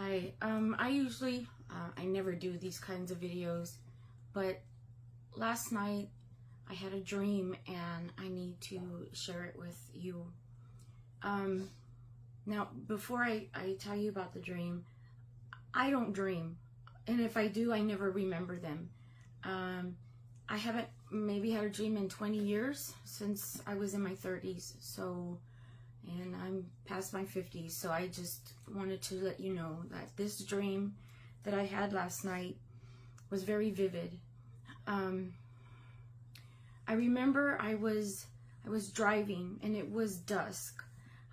Hi, I never do these kinds of videos, but last night I had a dream and I need to share it with you. Now, before I tell you about the dream, I don't dream, and if I do, I never remember them. I haven't maybe had a dream in 20 years since I was in my 30s, and I'm past my 50s, so I just wanted to let you know that this dream that I had last night was very vivid. I remember I was driving and it was dusk.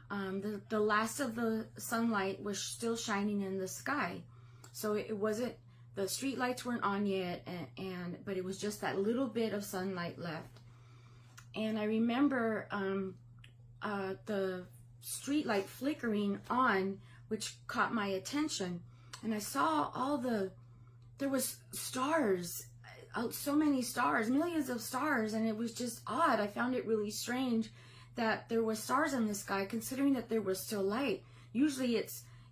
The last of the sunlight was still shining in the sky, so it wasn't, the street lights weren't on yet, but it was just that little bit of sunlight left. And I remember the street light flickering on, which caught my attention, and I saw there was stars, so many stars, millions of stars, and it was just odd. I found it really strange that there were stars in the sky, considering that there was still light. Usually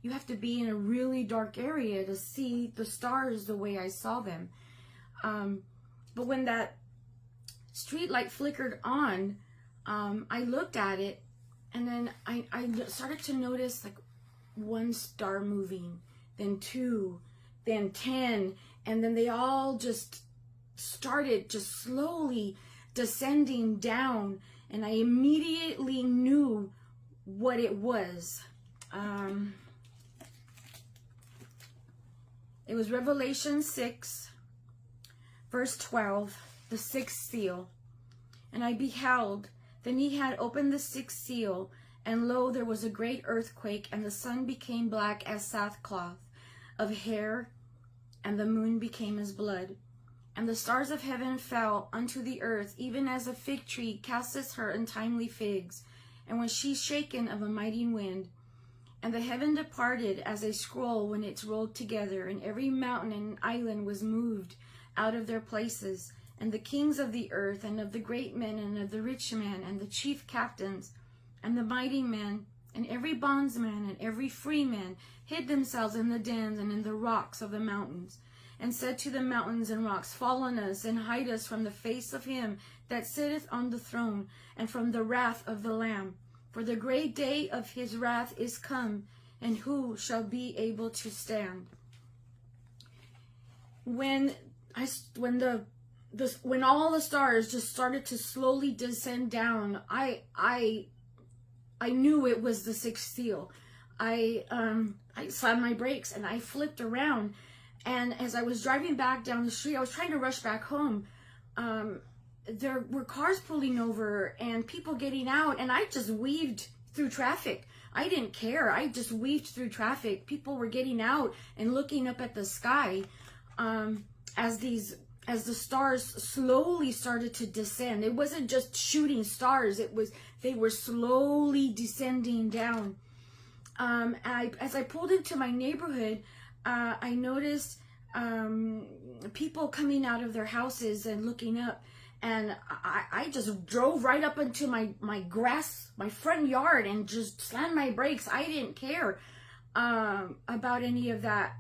you have to be in a really dark area to see the stars the way I saw them. But when that street light flickered on, I looked at it, and then I started to notice like one star moving, then two, then 10, and then they all just started just slowly descending down, and I immediately knew what it was. It was Revelation 6, verse 12, the sixth seal. And I beheld, then he had opened the sixth seal, and lo, there was a great earthquake, and the sun became black as sackcloth of hair, and the moon became as blood. And the stars of heaven fell unto the earth, even as a fig tree casteth her untimely figs, and was she shaken of a mighty wind. And the heaven departed as a scroll when it's rolled together, and every mountain and island was moved out of their places. And the kings of the earth, and of the great men, and of the rich men, and the chief captains, and the mighty men, and every bondsman, and every free man, hid themselves in the dens and in the rocks of the mountains, and said to the mountains and rocks, Fall on us, and hide us from the face of him that sitteth on the throne, and from the wrath of the Lamb. For the great day of his wrath is come, and who shall be able to stand? When all the stars just started to slowly descend down, I knew it was the sixth seal. I slammed my brakes and I flipped around, and as I was driving back down the street, I was trying to rush back home. There were cars pulling over and people getting out, and I just weaved through traffic. I didn't care. I just weaved through traffic. People were getting out and looking up at the sky as the stars slowly started to descend. It wasn't just shooting stars. They were slowly descending down. As I pulled into my neighborhood, I noticed people coming out of their houses and looking up. And I just drove right up into my front yard, and just slammed my brakes. I didn't care about any of that.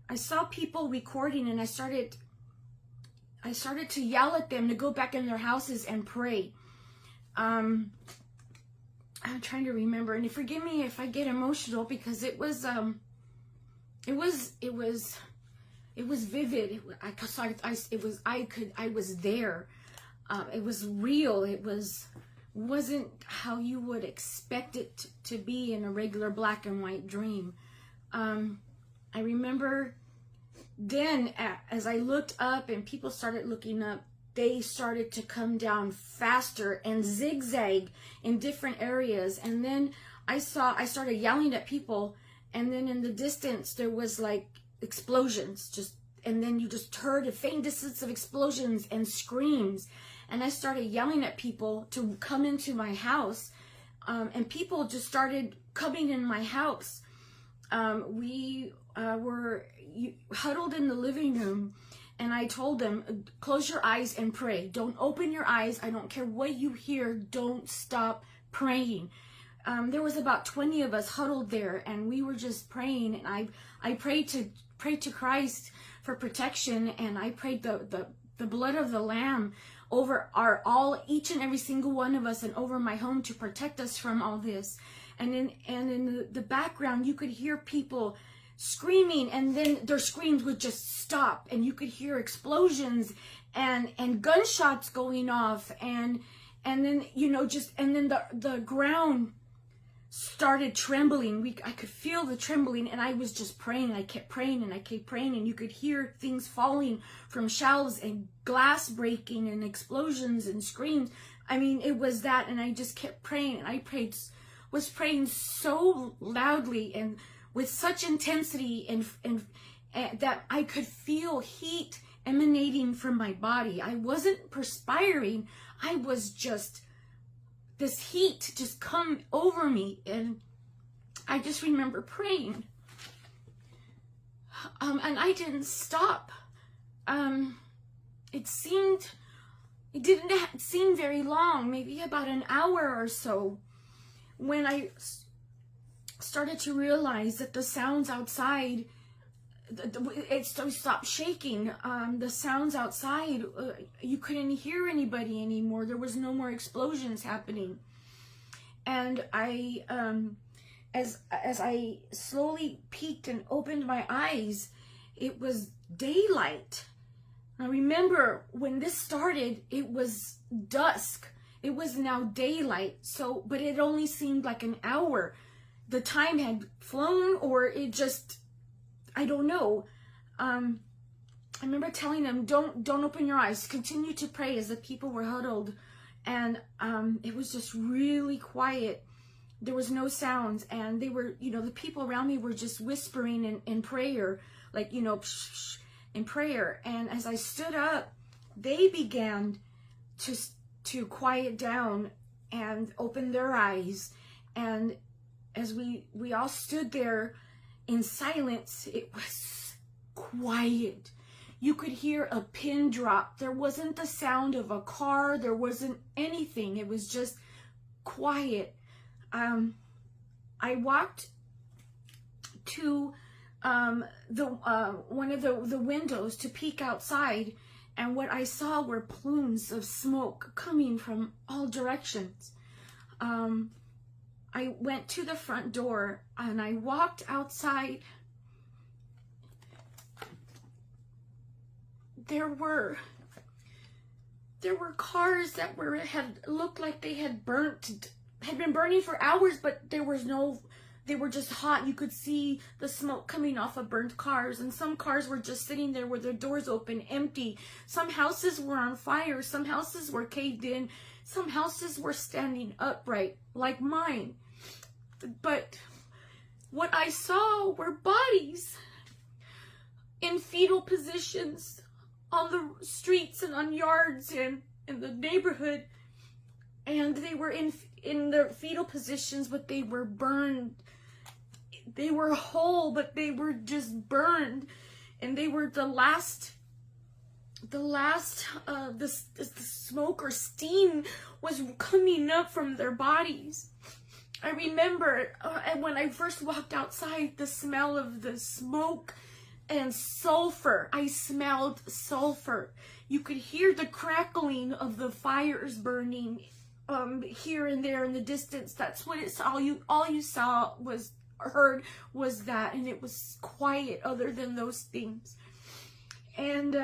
I saw people recording, and I started to yell at them to go back in their houses and pray. I'm trying to remember, and forgive me if I get emotional, because it was vivid. I was there. It was real. It wasn't how you would expect it to be in a regular black and white dream. I remember then, as I looked up and people started looking up, they started to come down faster and zigzag in different areas. And then I started yelling at people, and then in the distance there was like explosions, and then you just heard a faint distance of explosions and screams. And I started yelling at people to come into my house, and people just started coming in my house. We were huddled in the living room, and I told them, close your eyes and pray. Don't open your eyes. I don't care what you hear. Don't stop praying. there was about 20 of us huddled there, and we were just praying. And I prayed to Christ for protection, and I prayed the blood of the Lamb over each and every single one of us, and over my home, to protect us from all this. And in the background, you could hear people screaming, and then their screams would just stop, and you could hear explosions and gunshots going off, and then, you know, and then the ground started trembling. I could feel the trembling, and I was just praying. I kept praying, and I kept praying, and you could hear things falling from shelves, and glass breaking, and explosions and screams. I mean, it was that, and I just kept praying, and I was praying so loudly and with such intensity, and that I could feel heat emanating from my body. I wasn't perspiring. I was just, this heat just come over me, and I just remember praying. And I didn't stop. It didn't seem very long, maybe about an hour or so, when I started to realize that the sounds outside, it stopped shaking. The sounds outside, you couldn't hear anybody anymore. There was no more explosions happening. And as I slowly peeked and opened my eyes, it was daylight. I remember when this started, it was dusk. It was now daylight. So, but it only seemed like an hour. The time had flown, or it just, I don't know. I remember telling them, don't open your eyes. Continue to pray, as the people were huddled. And it was just really quiet. There was no sounds. And they were, you know, the people around me were just whispering in prayer, like, you know, psh, psh, in prayer. And as I stood up, they began to quiet down and open their eyes. And as we all stood there in silence, it was quiet. You could hear a pin drop. There wasn't the sound of a car. There wasn't anything. It was just quiet. I walked to one of the windows to peek outside, and what I saw were plumes of smoke coming from all directions. I went to the front door, and I walked outside. There were cars that had looked like they had been burning for hours, but they were just hot. You could see the smoke coming off of burnt cars, and some cars were just sitting there with their doors open, empty. Some houses were on fire. Some houses were caved in. Some houses were standing upright, like mine. But what I saw were bodies in fetal positions on the streets and on yards and in the neighborhood. And they were in their fetal positions, but they were burned. They were whole, but they were just burned. And they were the smoke or steam was coming up from their bodies. I remember when I first walked outside, the smell of the smoke and sulfur. I smelled sulfur. You could hear the crackling of the fires burning here and there in the distance. That's what it's all you heard was that, and it was quiet other than those things. And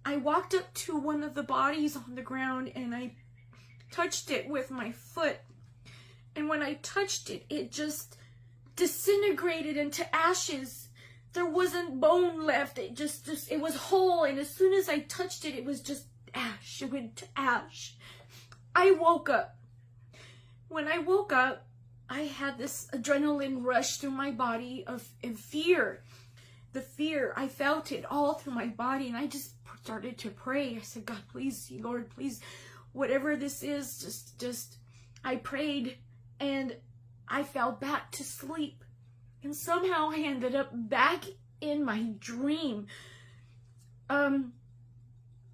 I walked up to one of the bodies on the ground, and I touched it with my foot. And when I touched it, it just disintegrated into ashes. There wasn't bone left. It it was whole. And as soon as I touched it, it was just ash. It went to ash. I woke up. When I woke up, I had this adrenaline rush through my body of fear. The fear, I felt it all through my body, and I just started to pray. I said, God, please, Lord, please, whatever this is, just, I prayed, and I fell back to sleep. And somehow I ended up back in my dream.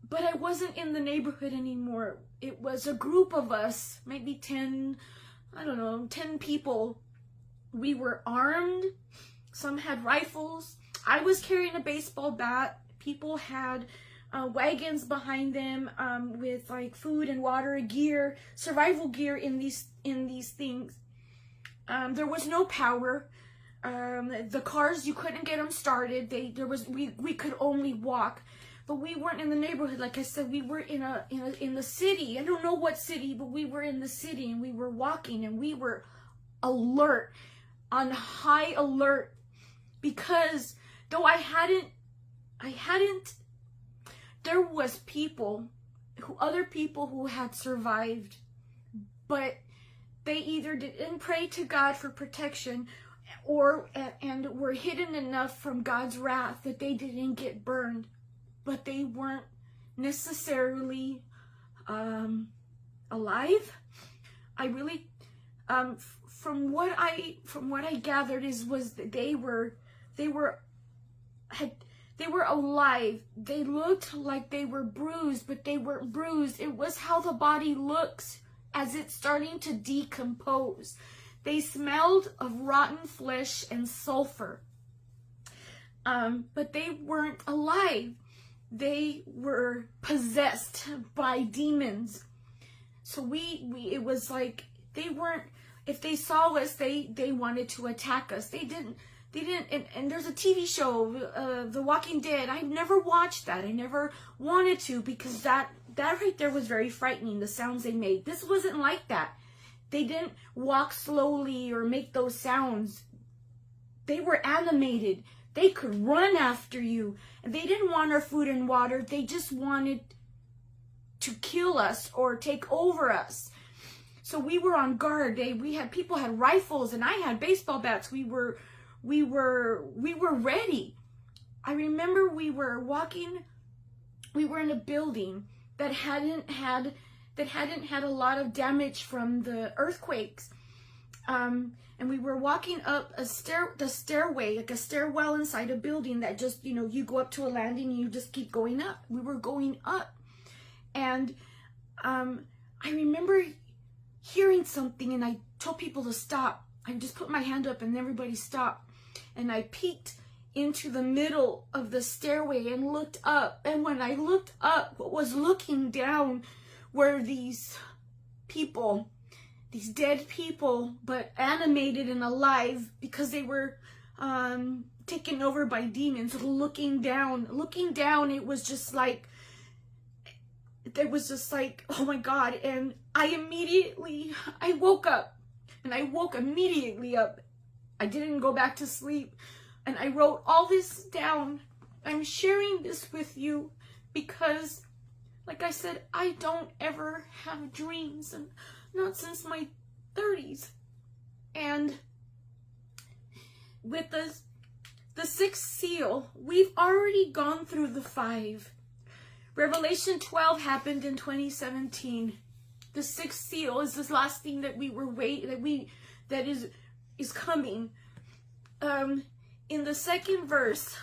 but I wasn't in the neighborhood anymore. It was a group of us, maybe 10, I don't know, 10 people. We were armed. Some had rifles. I was carrying a baseball bat. People had wagons behind them with like food and water, gear, survival gear in these things. There was no power. The cars, you couldn't get them started. We could only walk. But we weren't in the neighborhood. Like I said, we were in the city. I don't know what city, but we were in the city, and we were walking, and we were alert, on high alert, because though there was other people who had survived, but they either didn't pray to God for protection, and were hidden enough from God's wrath that they didn't get burned. But they weren't necessarily alive. I really, from what I gathered was that they were alive. They looked like they were bruised, but they weren't bruised. It was how the body looks as it's starting to decompose. They smelled of rotten flesh and sulfur, but they weren't alive. They were possessed by demons. So it was like they weren't, if they saw us, they wanted to attack us. They didn't, and there's a TV show, The Walking Dead. I never watched that. I never wanted to, because that right there was very frightening, the sounds they made. This wasn't like that. They didn't walk slowly or make those sounds. They were animated. They could run after you. And they didn't want our food and water. They just wanted to kill us or take over us. So we were on guard. People had rifles, and I had baseball bats. We were ready. I remember we were walking. We were in a building that hadn't had a lot of damage from the earthquakes. And we were walking up the stairway, like a stairwell inside a building that just, you go up to a landing and you just keep going up. We were going up. And I remember hearing something, and I told people to stop. I just put my hand up and everybody stopped. And I peeked into the middle of the stairway and looked up. And when I looked up, what was looking down were these people, these dead people, but animated and alive because they were taken over by demons. Looking down, it was just like, oh my God. And I woke up, and I woke immediately up. I didn't go back to sleep, and I wrote all this down. I'm sharing this with you because, like I said, I don't ever have dreams, and not since my 30s. And with the sixth seal, we've already gone through the 5. Revelation 12 happened in 2017. The sixth seal is this last thing that is coming. In the second verse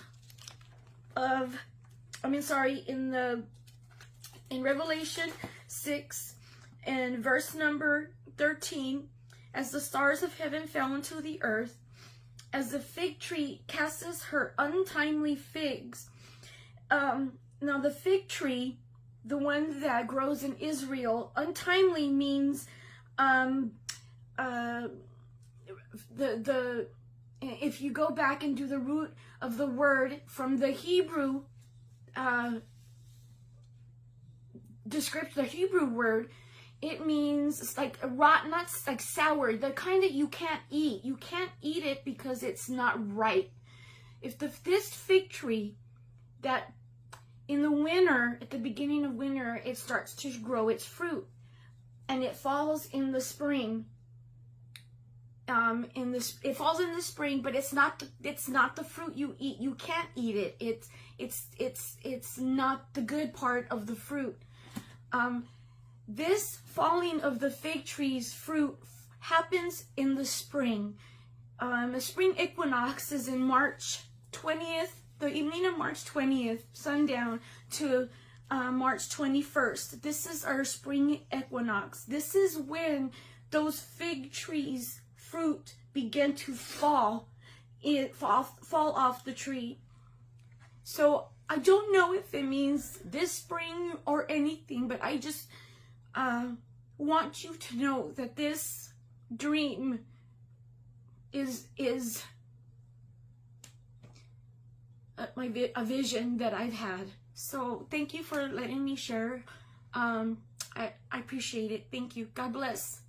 in Revelation 6 and verse number 13, as the stars of heaven fell into the earth, as the fig tree casts her untimely figs. Now the fig tree, the one that grows in Israel, untimely means if you go back and do the root of the word from the Hebrew description, the Hebrew word, it means it's like a rotten, not like sour, the kind that you can't eat. You can't eat it because it's not ripe. If this fig tree that in the winter, at the beginning of winter, it starts to grow its fruit, and it falls in the spring. It falls in the spring, but it's not the fruit you eat. You can't eat it. It's not the good part of the fruit. This falling of the fig tree's fruit happens in the spring. The spring equinox is in March 20th, the evening of March 20th, sundown to March 21st. This is our spring equinox. This is when those fig trees' fruit begin to fall off the tree. So I don't know if it means this spring or anything, but I just want you to know that this dream is a vision that I've had. So thank you for letting me share. I appreciate it. Thank you. God bless.